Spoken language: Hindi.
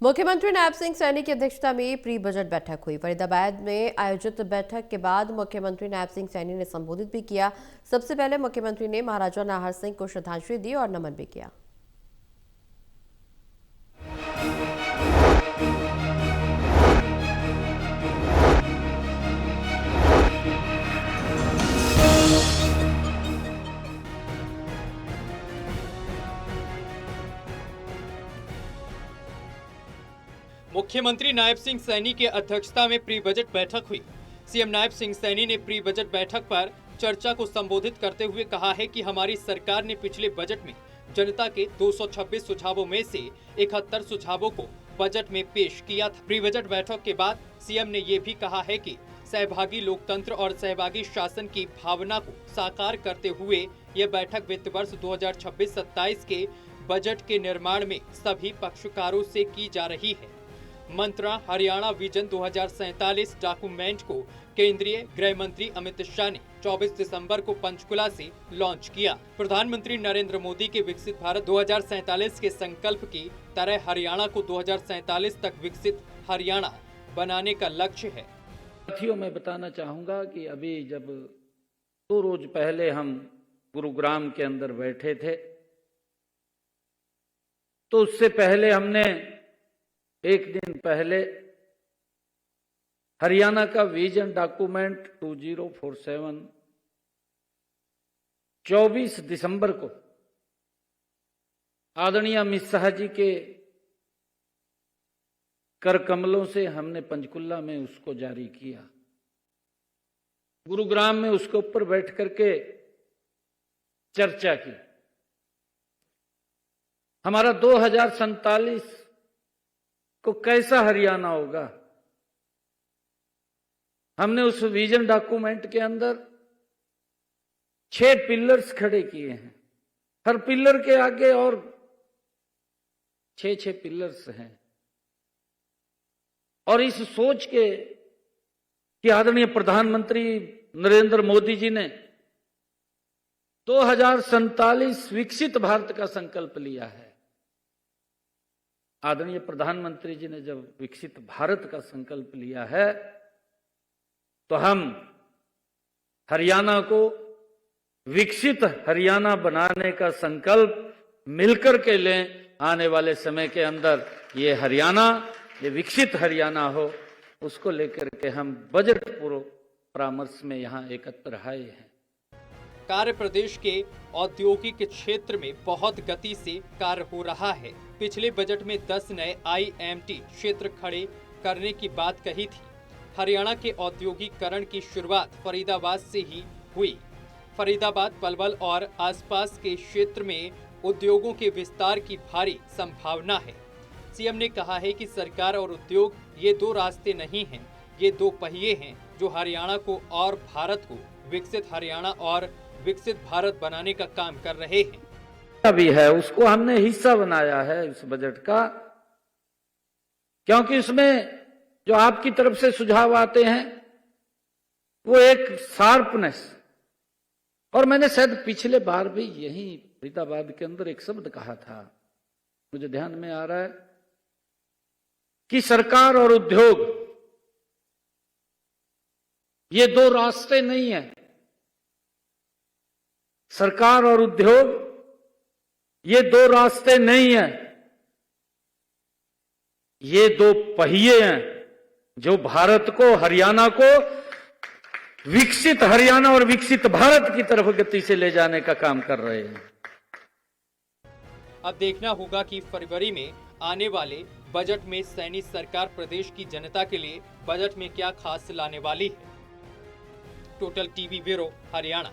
मुख्यमंत्री नायब सिंह सैनी की अध्यक्षता में प्री बजट बैठक हुई। फरीदाबाद में आयोजित बैठक के बाद मुख्यमंत्री नायब सिंह सैनी ने संबोधित भी किया। सबसे पहले मुख्यमंत्री ने महाराजा नाहर सिंह को श्रद्धांजलि दी और नमन भी किया। मुख्यमंत्री नायब सिंह सैनी की अध्यक्षता में प्री बजट बैठक हुई। सीएम नायब सिंह सैनी ने प्री बजट बैठक पर चर्चा को संबोधित करते हुए कहा है कि हमारी सरकार ने पिछले बजट में जनता के 226 सुझावों में से 71 सुझावों को बजट में पेश किया था। प्री बजट बैठक के बाद सीएम ने ये भी कहा है कि सहभागी लोकतंत्र और सहभागी शासन की भावना को साकार करते हुए यह बैठक वित्त वर्ष 2026-27 के बजट के निर्माण में सभी पक्षकारों से की जा रही है। मंत्रणा हरियाणा विजन 2047 डॉक्यूमेंट को केंद्रीय गृह मंत्री अमित शाह ने 24 दिसंबर को पंचकुला से लॉन्च किया। प्रधानमंत्री नरेंद्र मोदी के विकसित भारत 2047 के संकल्प की तरह हरियाणा को 2047 तक विकसित हरियाणा बनाने का लक्ष्य है। साथियों, मैं बताना चाहूंगा कि अभी जब 2 रोज पहले हम गुरुग्राम के अंदर बैठे थे तो उससे पहले हमने एक दिन पहले हरियाणा का विजन डॉक्यूमेंट 2047 24 दिसंबर को आदरणीय अमित शाह जी के कर कमलों से हमने पंचकुला में उसको जारी किया। गुरुग्राम में उसके ऊपर बैठ करके चर्चा की। हमारा 2047 को कैसा हरियाणा होगा, हमने उस विजन डॉक्यूमेंट के अंदर 6 पिलर्स खड़े किए हैं। हर पिलर के आगे और 6 पिलर्स हैं। और इस सोच के कि आदरणीय प्रधानमंत्री नरेंद्र मोदी जी ने 2047 विकसित भारत का संकल्प लिया है। आदरणीय प्रधानमंत्री जी ने जब विकसित भारत का संकल्प लिया है तो हम हरियाणा को विकसित हरियाणा बनाने का संकल्प मिलकर के लें। आने वाले समय के अंदर ये हरियाणा, ये विकसित हरियाणा हो, उसको लेकर के हम बजट पूर्व परामर्श में यहाँ एकत्र आए हैं। कार्य प्रदेश के औद्योगिक क्षेत्र में बहुत गति से कार्य हो रहा है। पिछले बजट में 10 नए IMT क्षेत्र खड़े करने की बात कही थी। हरियाणा के औद्योगिकरण की शुरुआत फरीदाबाद से ही हुई। फरीदाबाद, पलवल और आसपास के क्षेत्र में उद्योगों के विस्तार की भारी संभावना है। सीएम ने कहा है कि सरकार और उद्योग ये 2 रास्ते नहीं हैं, ये 2 पहिए हैं जो हरियाणा को और भारत को विकसित हरियाणा और विकसित भारत बनाने का काम कर रहे हैं। अभी है उसको हमने हिस्सा बनाया है इस बजट का, क्योंकि इसमें जो आपकी तरफ से सुझाव आते हैं वो एक शार्पनेस, और मैंने शायद पिछले बार भी यही फरीदाबाद के अंदर एक शब्द कहा था, मुझे ध्यान में आ रहा है कि सरकार और उद्योग ये 2 रास्ते नहीं है। सरकार और उद्योग ये 2 रास्ते नहीं है, ये 2 पहिए हैं जो भारत को, हरियाणा को विकसित हरियाणा और विकसित भारत की तरफ गति से ले जाने का काम कर रहे हैं। अब देखना होगा कि फरवरी में आने वाले बजट में सैनी सरकार प्रदेश की जनता के लिए बजट में क्या खास लाने वाली है। Total TV bureau, Haryana.